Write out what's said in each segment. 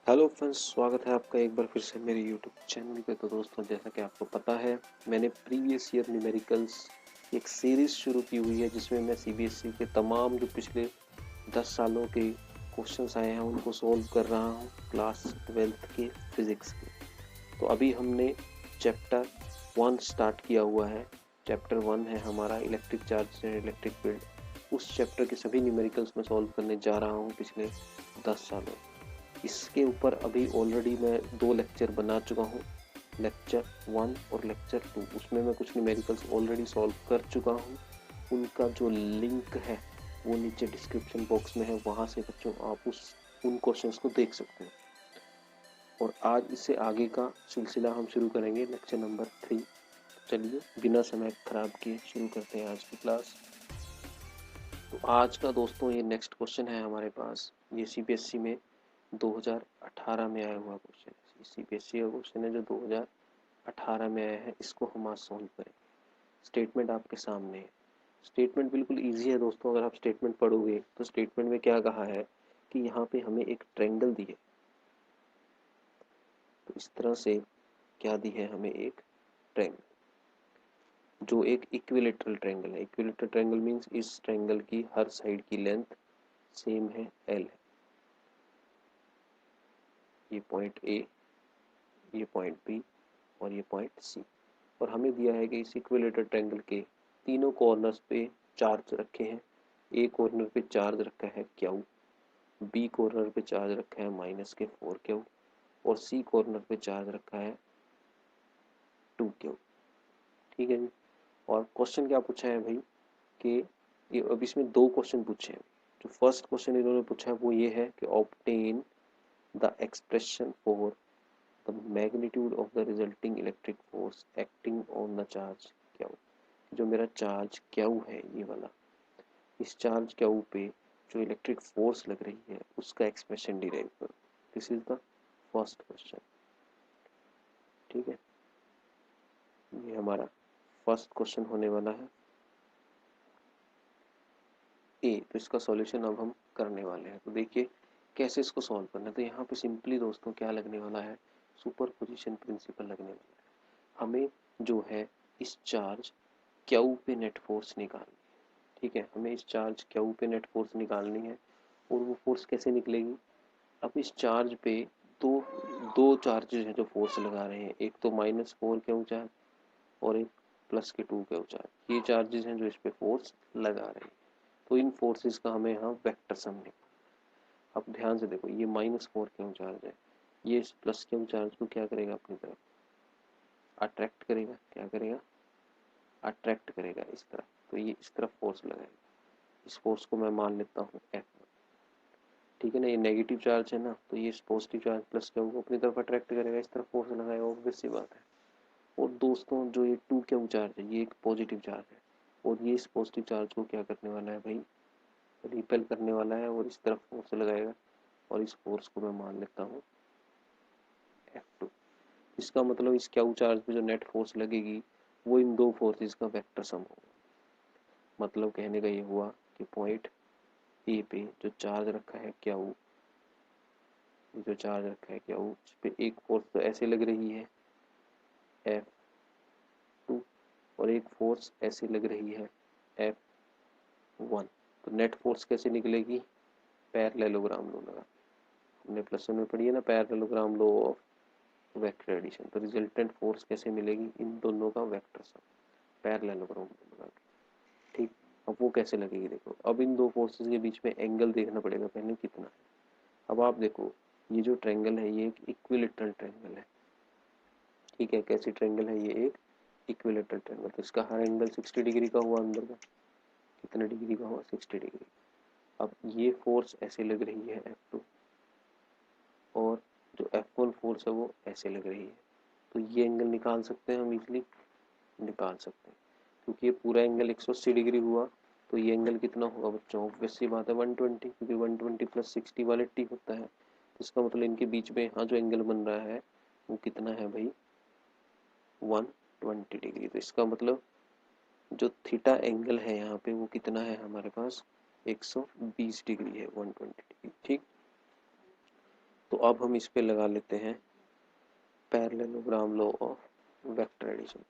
Hello friends, स्वागत है आपका एक बार फिर से मेरे यूट्यूब चैनल पे। तो दोस्तों, जैसा कि आपको पता है, मैंने प्रीवियस ईयर न्यूमेरिकल्स एक सीरीज़ शुरू की हुई है जिसमें मैं सीबीएसई के तमाम जो पिछले 10 सालों के क्वेश्चंस आए हैं उनको सॉल्व कर रहा हूं क्लास 12th के फिज़िक्स के। तो अभी हमने चैप्टर 1 स्टार्ट किया हुआ है। चैप्टर 1 है हमारा electric charge and electric field. उस चैप्टर के सभी न्यूमेरिकल्स में सॉल्व करने जा रहा हूँ पिछले 10 सालों। इसके ऊपर अभी ऑलरेडी मैं 2 लेक्चर बना चुका हूँ, लेक्चर 1 और लेक्चर 2। उसमें मैं कुछ न्यूमेरिकल्स ऑलरेडी सॉल्व कर चुका हूँ। उनका जो लिंक है वो नीचे डिस्क्रिप्शन बॉक्स में है, वहाँ से बच्चों आप उन क्वेश्चंस को देख सकते हैं। और आज इससे आगे का सिलसिला हम शुरू करेंगे, लेक्चर नंबर 3। चलिए बिना समय खराब किए शुरू करते हैं आज की क्लास। तो आज का दोस्तों ये नेक्स्ट क्वेश्चन है हमारे पास। ये सीबीएसई में 2018 में आया हुआ क्वेश्चन है। सीबीएसई का क्वेश्चन है जो 2018 में आया है, इसको हम आज सॉल्व करेंगे। स्टेटमेंट आपके सामने है। स्टेटमेंट बिल्कुल इजी है दोस्तों। अगर आप स्टेटमेंट पढ़ोगे तो स्टेटमेंट में क्या कहा है कि यहाँ पे हमें एक ट्रायंगल दी है। तो इस तरह से क्या दी है हमें, एक ट्रायंगल जो एक इक्विलेटरल ट्रायंगल है। इक्विलेटरल ट्रायंगल मीन्स इस ट्रायंगल की हर साइड की लेंथ सेम है, एल है। ये पॉइंट ए, ये पॉइंट बी और ये पॉइंट सी। और हमें दिया है कि इस इक्विलेटरल ट्रायंगल के तीनों कॉर्नर्स पे चार्ज रखे हैं। ए कॉर्नर पे चार्ज रखा है क्यू, बी कॉर्नर पे चार्ज रखा है -4 क्यू और सी कॉर्नर पे चार्ज रखा है 2 क्यू। ठीक है जी। और क्वेश्चन क्या पूछा है भाई कि ये अब इसमें 2 क्वेश्चन पूछे हैं। जो फर्स्ट क्वेश्चन इन्होंने पूछा है वो ये है कि obtain the expression for the magnitude of the resulting electric force acting on the charge Q। जो मेरा चार्ज Q है ये वाला, इस चार्ज Q पे जो इलेक्ट्रिक फोर्स लग रही है उसका एक्सप्रेशन डिराइव करो। This is the first question. ठीक है, ये हमारा फर्स्ट क्वेश्चन होने वाला है ए। तो इसका सॉल्यूशन अब हम करने वाले हैं। तो देखिए कैसे इसको सॉल्व करना है। तो यहाँ पे सिंपली दोस्तों क्या लगने वाला है, सुपरपोजिशन प्रिंसिपल लगने वाला है। हमें जो है इस चार्ज क्यू पे नेट फोर्स निकालनी है। ठीक है, हमें इस चार्ज क्यू पे नेट फोर्स निकालनी है। और वो फोर्स कैसे निकलेगी, अब इस चार्ज पे दो दो चार्जेस हैं जो फोर्स लगा रहे हैं। एक तो -4 क्यू चार्ज और एक +2 क्यू चार्ज। ये चार्जेस हैं जो इस पे फोर्स लगा रहे हैं। तो इन फोर्सेस का हमें यहाँ वेक्टर सम निकालना। अब ध्यान से देखो, ये -4 क्यू चार्ज है, ये इस +क्यू चार्ज को क्या करेगा, अपनी तरफ अट्रैक्ट करेगा। क्या करेगा, अट्रैक्ट करेगा इस तरफ। तो ये इस तरफ फोर्स लगाएगा। इस फोर्स को मैं मान लेता हूँ F। ठीक है ना, ये नेगेटिव चार्ज है ना, तो ये पॉजिटिव चार्ज +क्यू को अपनी तरफ अट्रैक्ट करेगा, इस तरफ फोर्स लगाएगा, ऑब्वियस सी बात है। और दोस्तों जो ये 2 क्यू चार्ज है ये एक पॉजिटिव चार्ज है और ये इस पॉजिटिव चार्ज को क्या करने वाला है भाई, रिपेल करने वाला है और इस तरफ फोर्स लगाएगा। और इस फोर्स को मैं मान लेता हूँ F2। इसका मतलब इस क्यू चार्ज पे जो नेट फोर्स लगेगी वो इन दो फोर्सेस का वेक्टर सम होगा। मतलब कहने का ये हुआ कि पॉइंट ए पे जो चार्ज रखा है क्यू, जो चार्ज रखा है क्यू, उस पे एक फोर्स तो ऐसे लग रही है F2 और एक फोर्स ऐसे लग रही है F1। तो नेट फोर्स कैसे निकलेगी, पैरेललोग्राम लो लगा। हमने +1 में पढ़ी है ना parallelogram law of vector addition. तो रिजल्टेंट फोर्स कैसे मिलेगी, इन दोनों का वेक्टर सम पैरेललोग्राम लगा के। ठीक, अब वो कैसे लगेगी देखो। अब इन दो फोर्सेस के बीच में एंगल देखना पड़ेगा पहले कितना है। अब आप देखो ये जो ट्रायंगल है ये एक इक्विलेटरल ट्रायंगल है। ठीक है, कैसी ट्रायंगल है ये, एक इक्विलेटरल ट्रायंगल। तो इसका हर एंगल 60 डिग्री का हुआ, अंदर का कितने डिग्री का हुआ, 60 डिग्री। अब ये फोर्स ऐसे लग रही है F2 और जो F1 फोर्स है वो ऐसे लग रही है। तो ये एंगल निकाल सकते हैं हम, इजीली निकाल सकते हैं क्योंकि ये पूरा एंगल 180 डिग्री हुआ। तो ये एंगल कितना होगा बच्चों, ऑब्वियस सी बात है 120, क्योंकि 120 + 60 180 होता है। तो इसका मतलब इनके बीच में यहाँ जो एंगल बन रहा है वो कितना है भाई, 120 डिग्री। तो इसका मतलब जो थीटा एंगल है यहाँ पे वो कितना है हमारे पास, 120 डिग्री है, 120 डिग्री। ठीक, तो अब हम इस पे लगा लेते हैं parallelogram law of vector addition.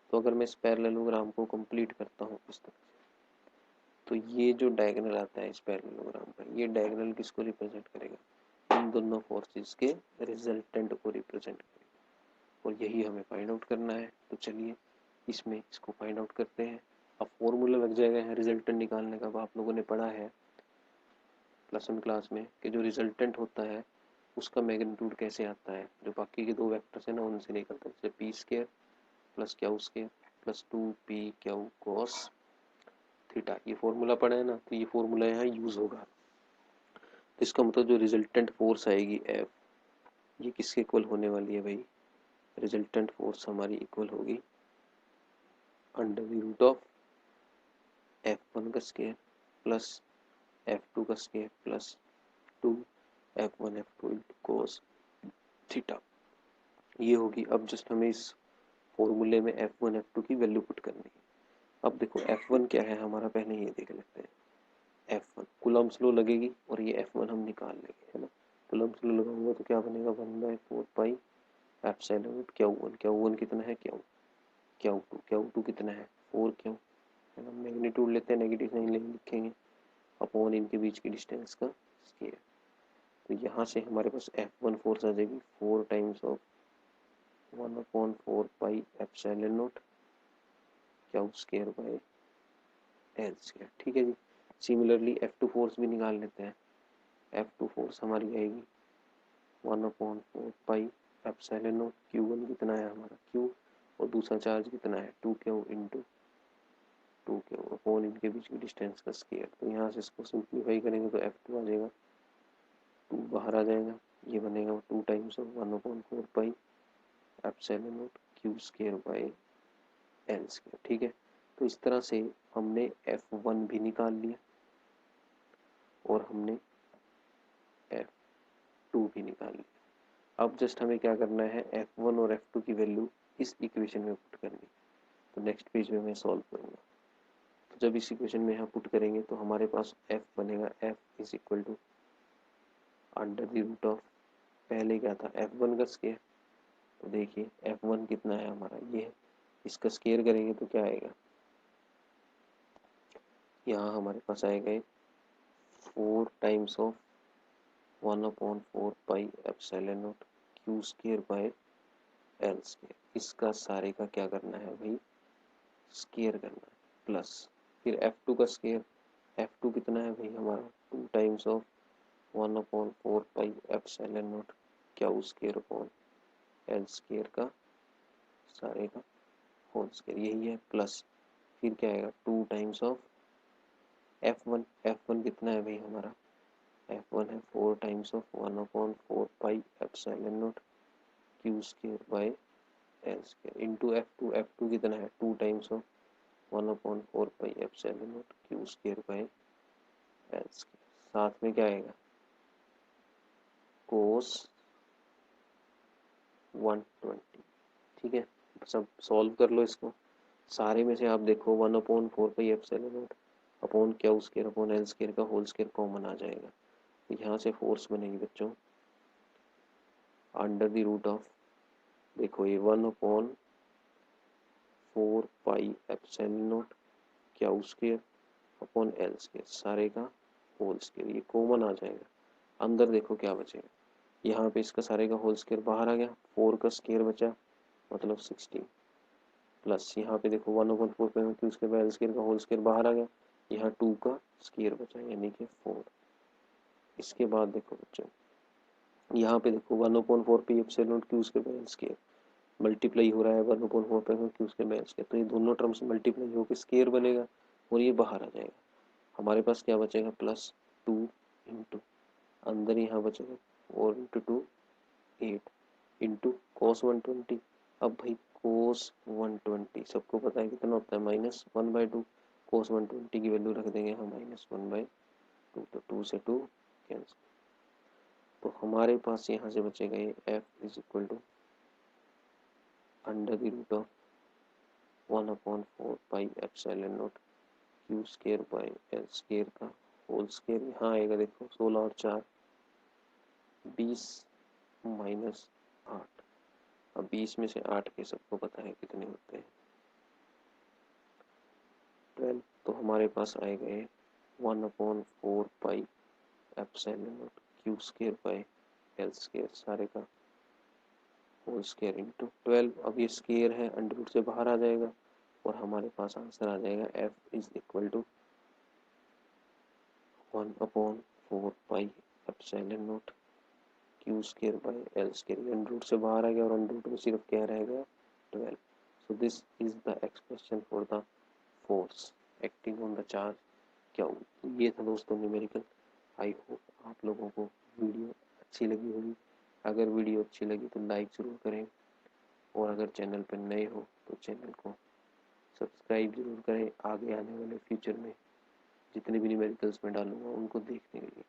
तो अगर मैं इस पैरेललोग्राम को कंप्लीट करता हूँ इस तरह, तो ये जो डायगोनल आता है इस पैरेललोग्राम का, ये डायगोनल किसको रिप्रेजेंट करेगा? इन दोनों फोर्सेस के रिजल्टेंट को रिप्रेजेंट करेगा, और यही हमें फाइंड आउट करना है। तो चलिए इसमें इसको फाइंड आउट करते हैं। अब फॉर्मूला लग जाएगा है रिजल्टेंट निकालने का। आप लोगों ने पढ़ा है प्लस वन क्लास में कि जो रिजल्टेंट होता है उसका मैग्नीट्यूड कैसे आता है, जो बाकी के दो वेक्टर्स हैं ना उनसे निकलता है। जैसे P square plus Q square plus 2p cos theta, ये फॉर्मूला पढ़ा है ना, तो ये फॉर्मूला यहाँ यूज होगा। तो इसका मतलब जो रिजल्टेंट फोर्स आएगी F, ये किसके इक्वल होने वाली है भाई? रिजल्टेंट फोर्स हमारी इक्वल होगी under the root of F1 का स्क्वायर प्लस F2 का square plus 2 F1 F2 into cos theta, ये होगी। अब जस्ट हमें इस फॉर्मूले में F1 F2 की वैल्यू पुट करनी है। अब देखो F1 क्या है हमारा, पहले ये देख लेते हैं। F1 कूलम्ब्स लॉ लगेगी और ये F1 हम निकाल लेंगे, है ना। कूलम्ब्स लॉ लगाऊंगा तो क्या बनेगा, 1/4 पाई एप्सिलॉन Q1। Q1 कितना है, Q2 कितना है, 4Q, है ना। मैग्नीट्यूड लेते हैं, नेगेटिव साइन लिखेंगे, अपॉन इनके बीच की डिस्टेंस का स्क्वायर। तो यहाँ से हमारे पास F1 फोर्स आ जाएगी 4 times of 1/4 pi epsilon not Q square by L square, ठीक है जी। सिमिलरली F2 फोर्स भी निकाल लेते हैं। F2 फोर्स हमारी आएगी 1/4 पाई एप्सिलॉन नॉट, Q1 कितना है हमारा Q, और दूसरा चार्ज कितना है 2Q इंटू 2Q अपॉन इनके बीच की डिस्टेंस का स्क्वायर। तो यहाँ से इसको सिंप्लीफाई करेंगे तो F2 आ जाएगा 2 बाहर आ जाएगा, ये बनेगा 2 times of 1/4 pi epsilon not Q square by L square, ठीक है। तो इस तरह से हमने F1 भी निकाल लिया और हमने F2 भी निकाल लिया। अब जस्ट हमें क्या करना है, F1 और F2 की वैल्यू इस इक्वेशन में पुट करनी। तो नेक्स्ट पेज में मैं सॉल्व करूँगा। तो जब इस इक्वेशन में यहाँ पुट करेंगे तो हमारे पास F बनेगा, F is equal to under the root of, पहले क्या था F1 का स्क्वायर। तो देखिए F1 कितना है हमारा, ये है, इसका स्क्वायर करेंगे तो क्या आएगा, यहाँ हमारे पास आएगा 4 times of 1/4 pi epsilon not Q square by L square. इसका सारे का क्या करना है भाई, स्क्वायर करना है, प्लस फिर F2 का स्क्वायर। F2 कितना है भाई हमारा 2 times of 1/4 pi epsilon not Q square upon L square का सारे का होल स्क्वायर, यही है, प्लस फिर क्या आएगा 2 टाइम्स ऑफ F1 कितना है भाई हमारा, F1 है 4 times of 1/4 pi epsilon not Q square by L square into F2 कितना है 2 times of 1/4 pi epsilon not Q square by L square. साथ में क्या आएगा कोस 120, ठीक है। सब सॉल्व कर लो इसको, सारे में से आप देखो 1/4 pi epsilon not upon Q square upon L square का होल स्क्वायर कॉमन आ जाएगा। तो यहाँ से फोर्स बनेगी बच्चों अंडर द रूट ऑफ, देखो ये 1/4 pi epsilon not Q square upon L square सारे का होल स्क्वायर, ये कॉमन आ जाएगा। अंदर देखो क्या बचेगा, यहाँ पे इसका सारे का होल स्क्वायर बाहर आ गया, 4 का स्क्वायर बचा मतलब 16, प्लस यहाँ पे देखो 1/4 पे Q square by L square का होल स्क्वायर बाहर आ गया, यहाँ 2 का स्क्वायर बचा यानी कि 4। इसके बाद देखो बच्चों यहाँ पे देखो 1/4 पे epsilon Q square by L square multiply हो रहा है 1/4 पे Q square by L square, तो ये दोनों टर्म्स मल्टीप्लाई होकर स्क्वायर बनेगा और ये बाहर आ जाएगा। हमारे पास क्या बचेगा प्लस 2 इंटू अंदर यहाँ बचेगा 4 इंटू 2 8 इंटू कोस 120। अब भाई कोस 120 सबको पता है कितना होता है -1/2, कोस 120 की वैल्यू रख देंगे हम -1/2, तो 2 से 2 कैंसिल। तो हमारे पास यहाँ से बचेगा ये F is equal to under the root of 1/4 pi epsilon not Q square by L square का होल स्क्वायर। यहाँ आएगा देखो 16 और 4 20 -8। अब 20 में से 8 के सबको पता है कितने होते हैं, 12। तो हमारे पास आएगा ये 1/4 pi epsilon not Q square by L square, सारे का होल स्क्वायर इंटू 12। अब ये स्क्वायर है, अंडर रूट से बाहर आ जाएगा और हमारे पास आंसर आ जाएगा F is equal to 1/4 pi epsilon not Q square by L square. Under root से बाहर आ गया और अंडर रूट में सिर्फ क्या रहेगा 12। So this is the expression for the force acting on the charge. क्या ये था दोस्तों न्यूमेरिकल। आई होप आप लोगों को वीडियो अच्छी लगी होगी। अगर वीडियो अच्छी लगी तो लाइक ज़रूर करें और अगर चैनल पर नए हो तो चैनल को सब्सक्राइब जरूर करें आगे आने वाले फ्यूचर में जितने भी न्यूमेरिकल्स में डालूंगा उनको देखने के लिए।